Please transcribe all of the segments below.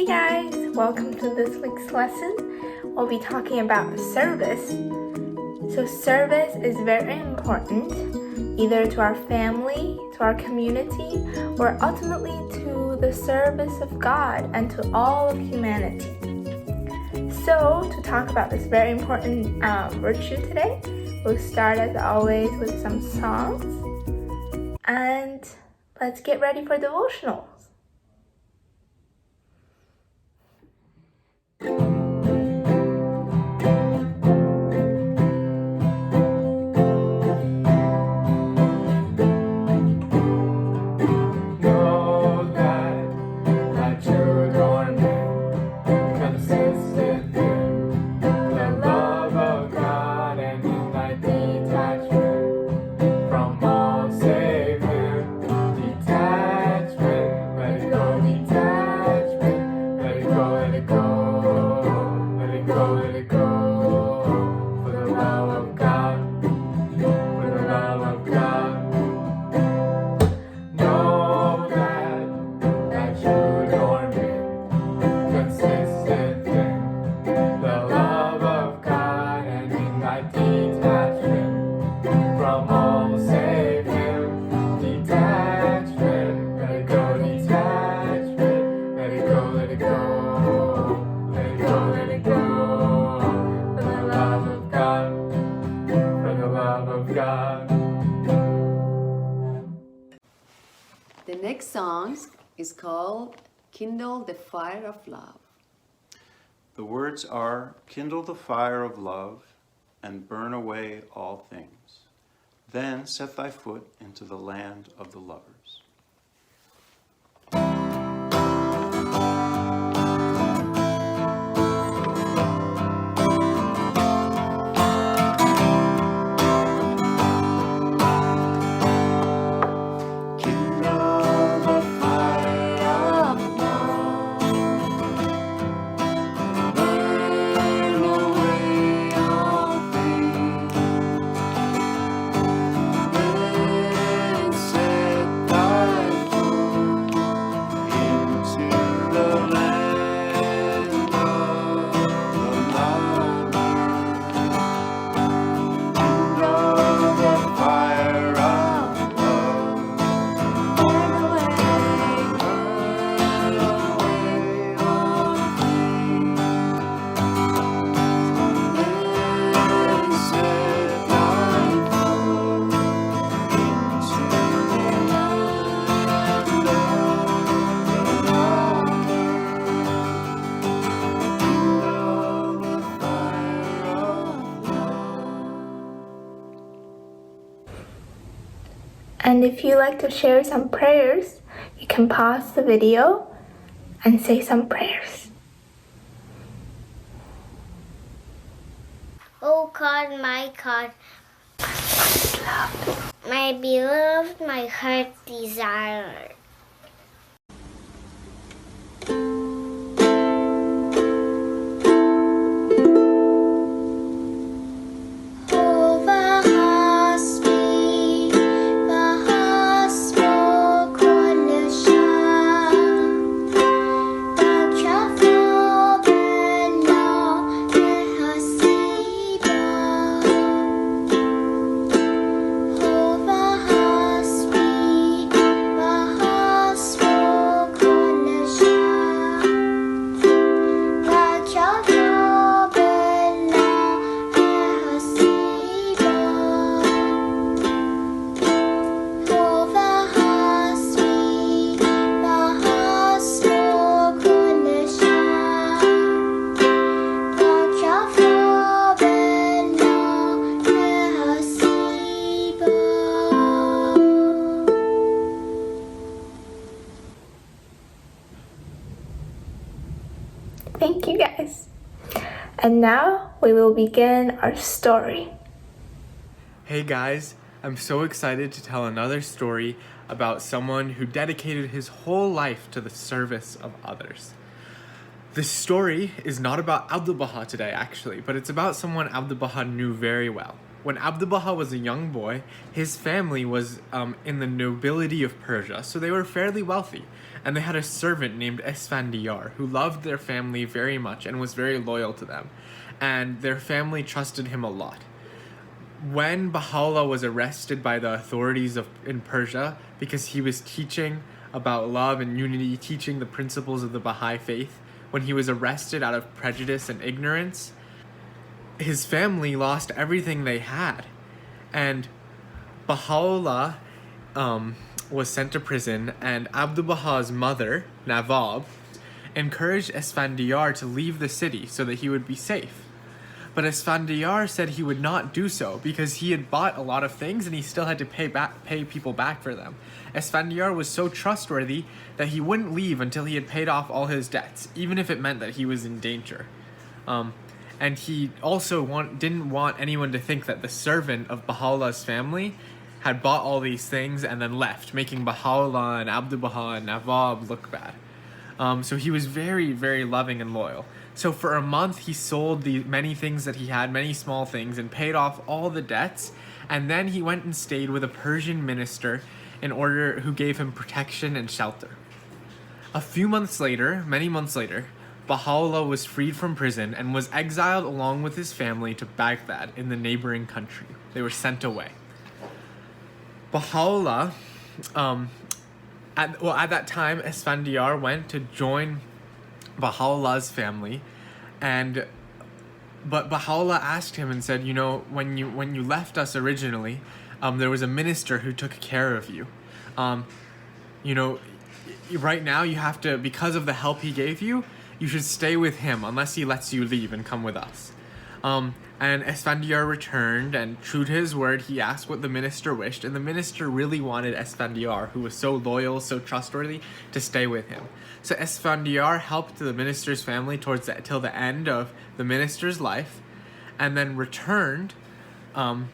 Hey guys, welcome to this week's lesson. We'll be talking about service. So service is very important, either to our family, to our community, or ultimately to the service of God and to all of humanity. So to talk about this very important virtue today, we'll start as always with some songs. And let's get ready for devotionals. The next song is called Kindle the Fire of Love. The words are, kindle the fire of love and burn away all things. Then set thy foot into the land of the lovers. And if you like to share some prayers, you can pause the video and say some prayers. Oh God, my beloved, my heart desire. Thank you guys. And now we will begin our story. Hey guys, I'm so excited to tell another story about someone who dedicated his whole life to the service of others. This story is not about Abdu'l-Baha today actually, but it's about someone Abdu'l-Baha knew very well. when Abdu'l-Baha was a young boy, his family was in the nobility of Persia, so they were fairly wealthy. And they had a servant named Esfandiyar who loved their family very much and was very loyal to them. And their family trusted him a lot. When Baha'u'llah was arrested by the authorities in Persia because he was teaching about love and unity, teaching the principles of the Baha'i faith, when he was arrested out of prejudice and ignorance, his family lost everything they had. And Baha'u'llah was sent to prison, and Abdu'l-Baha's mother, Nawab, encouraged Esfandiyar to leave the city so that he would be safe. But Esfandiyar said he would not do so because he had bought a lot of things and he still had to pay people back for them. Esfandiyar was so trustworthy that he wouldn't leave until he had paid off all his debts, even if it meant that he was in danger. And he also didn't want anyone to think that the servant of Baha'u'llah's family had bought all these things and then left, making Baha'u'llah and Abdu'l-Baha and Nawab look bad. So he was very, very loving and loyal. So for a month, he sold the many things that he had, many small things, and paid off all the debts. And then he went and stayed with a Persian minister who gave him protection and shelter. A few months later, many months later, Baha'u'llah was freed from prison and was exiled along with his family to Baghdad in the neighboring country. They were sent away. Baha'u'llah, at that time, Esfandiyar went to join Baha'u'llah's family, but Baha'u'llah asked him and said, when you left us originally, there was a minister who took care of you. Right now you have to, because of the help he gave you, you should stay with him unless he lets you leave and come with us. And Esfandiyar returned, and true to his word, he asked what the minister wished, and the minister really wanted Esfandiyar, who was so loyal, so trustworthy, to stay with him. So Esfandiyar helped the minister's family till the end of the minister's life, and then returned and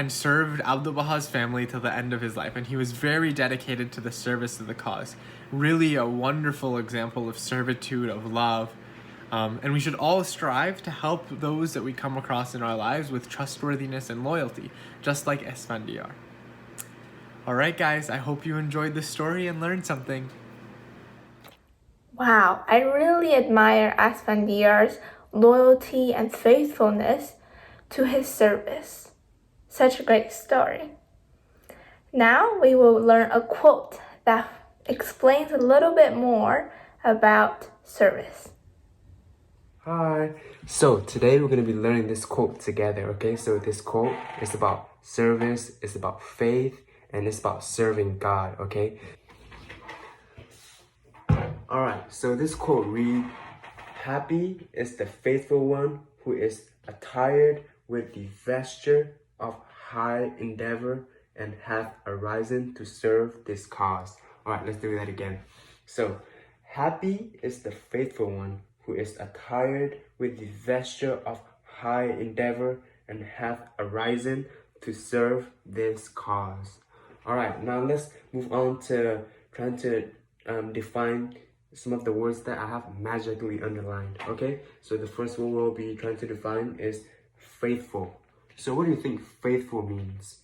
served Abdu'l-Baha's family till the end of his life. And he was very dedicated to the service of the cause. Really a wonderful example of servitude, of love. And we should all strive to help those that we come across in our lives with trustworthiness and loyalty, just like Esfandiyar. Alright guys, I hope you enjoyed this story and learned something. Wow, I really admire Esfandiyar's loyalty and faithfulness to his service. Such a great story. Now we will learn a quote that explains a little bit more about service. Hi. So today we're going to be learning this quote together, okay? So this quote is about service, it's about faith, and it's about serving God, okay? Alright, so this quote reads, "Happy is the faithful one who is attired with the vesture of high endeavor and hath arisen to serve this cause." Alright, let's do that again. So, happy is the faithful one who is attired with the vesture of high endeavor and hath arisen to serve this cause. Alright, now let's move on to trying to define some of the words that I have magically underlined, okay? So the first one we'll be trying to define is faithful. So what do you think faithful means?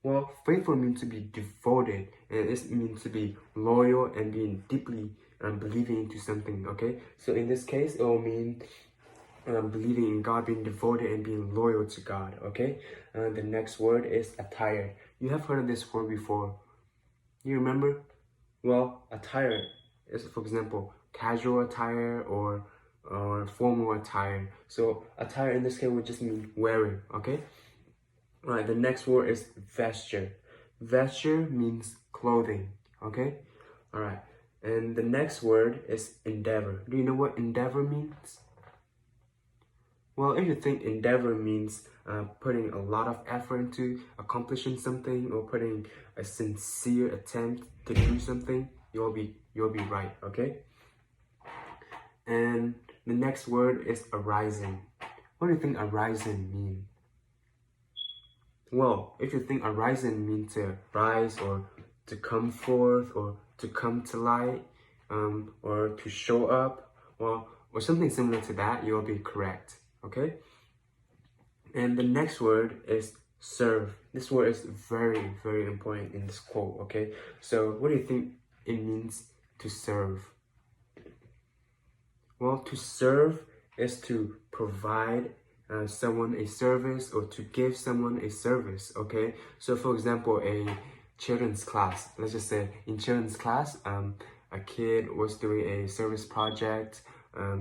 Well, faithful means to be devoted, and it means to be loyal and being deeply believing into something, okay? So in this case, it will mean believing in God, being devoted and being loyal to God, okay? The next word is attire. You have heard of this word before. You remember? Well, attire is, for example, casual attire or formal attire. So attire in this case would just mean wearing, okay? Alright, the next word is vesture. Vesture means clothing, okay? Alright, and the next word is endeavor. Do you know what endeavor means? Well, if you think endeavor means putting a lot of effort into accomplishing something or putting a sincere attempt to do something, you'll be right, okay? And the next word is arising. What do you think arising means? Well, if you think arising means to rise or to come forth or to come to light or to show up, well, or something similar to that, you'll be correct, okay? And the next word is serve. This word is very, very important in this quote, okay? So what do you think it means to serve? Well, to serve is to provide someone a service or to give someone a service, okay? So for example, a children's class, let's just say in children's class, a kid was doing a service project.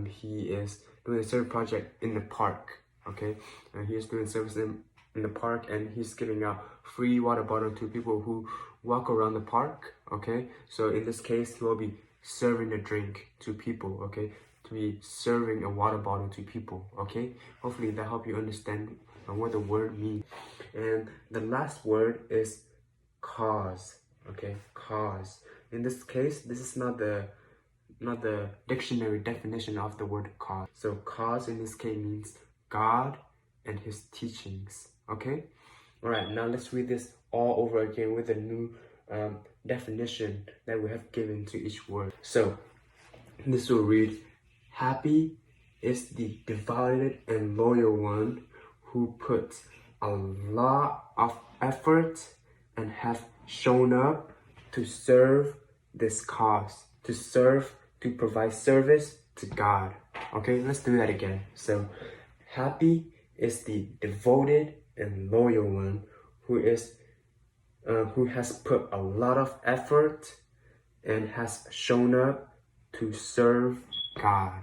He is doing a service project in the park, okay? And he is doing service in the park, and he's giving out free water bottle to people who walk around the park, okay? So in this case, he will be serving a drink to people, okay? To be serving a water bottle to people, okay? Hopefully that helps you understand what the word means. And the last word is cause, okay? Cause. In this case, this is not the dictionary definition of the word cause. So cause in this case means God and his teachings, okay? All right, now let's read this all over again with a new definition that we have given to each word. So this will read, happy is the devoted and loyal one who puts a lot of effort and have shown up to serve this cause, to provide service to God. Okay, let's do that again. So happy is the devoted and loyal one who has put a lot of effort and has shown up to serve God.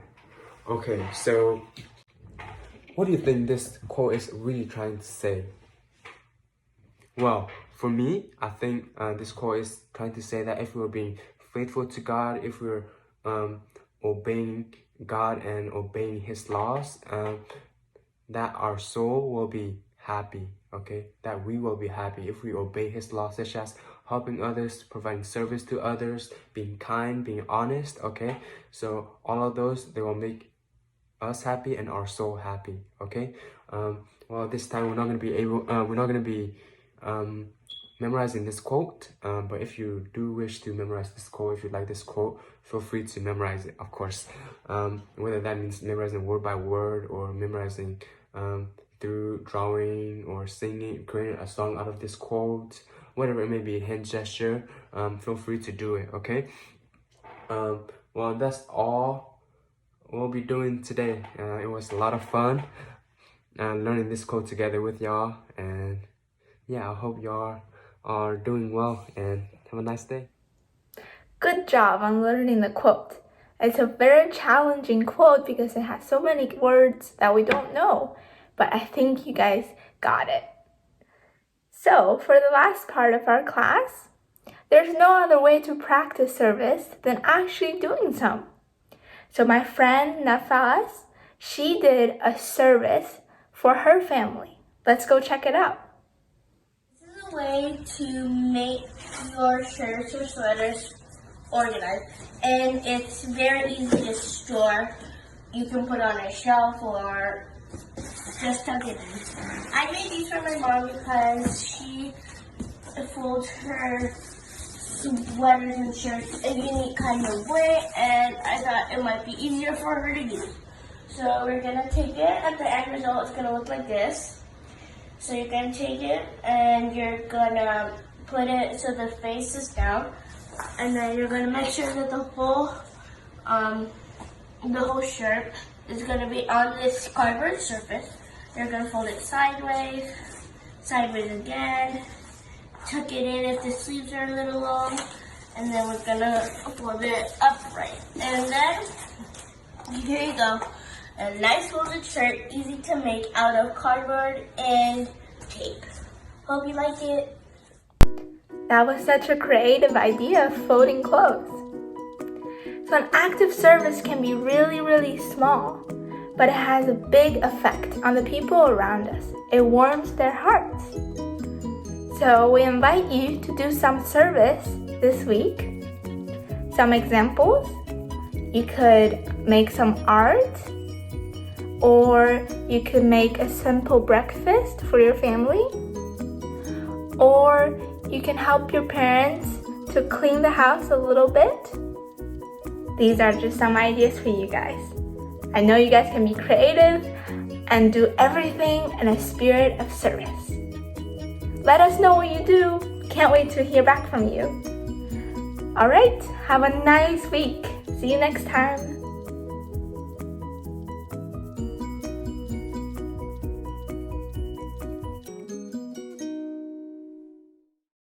Okay, so what do you think this quote is really trying to say? Well, for me, I think this quote is trying to say that if we're being faithful to God, if we're obeying God and obeying his laws, that our soul will be happy, okay? That we will be happy if we obey his laws, such as helping others, providing service to others, being kind, being honest, okay? So all of those, they will make us happy and our soul happy, okay? Well, this time we're not gonna be memorizing this quote, but if you do wish to memorize this quote, if you like this quote, feel free to memorize it, of course. Whether that means memorizing word by word or memorizing through drawing or singing, creating a song out of this quote, whatever it may be, hand gesture, feel free to do it, okay? Well, that's all we'll be doing today. It was a lot of fun learning this quote together with y'all, and yeah, I hope y'all are doing well and have a nice day. Good job on learning the quote. It's a very challenging quote because it has so many words that we don't know, but I think you guys got it. So, for the last part of our class, there's no other way to practice service than actually doing some. So my friend Nafas, she did a service for her family. Let's go check it out. This is a way to make your shirts or sweaters organized, and it's very easy to store. You can put on a shelf or just tuck it in. I made these for my mom because she folds her sweaters and shirts a unique kind of way, and I thought it might be easier for her to use. So we're gonna take it, and the end result is gonna look like this. So you're gonna take it and you're gonna put it so the face is down, and then you're gonna make sure that the whole shirt is gonna be on this cardboard surface. You're gonna fold it sideways, sideways again, tuck it in if the sleeves are a little long, and then we're gonna fold it upright. And then, here you go. A nice folded shirt, easy to make out of cardboard and tape. Hope you like it. That was such a creative idea of folding clothes. So an act of service can be really, really small, but it has a big effect on the people around us. It warms their hearts. So we invite you to do some service this week. Some examples: you could make some art, or you could make a simple breakfast for your family, or you can help your parents to clean the house a little bit. These are just some ideas for you guys. I know you guys can be creative and do everything in a spirit of service. Let us know what you do. Can't wait to hear back from you. Alright, have a nice week. See you next time.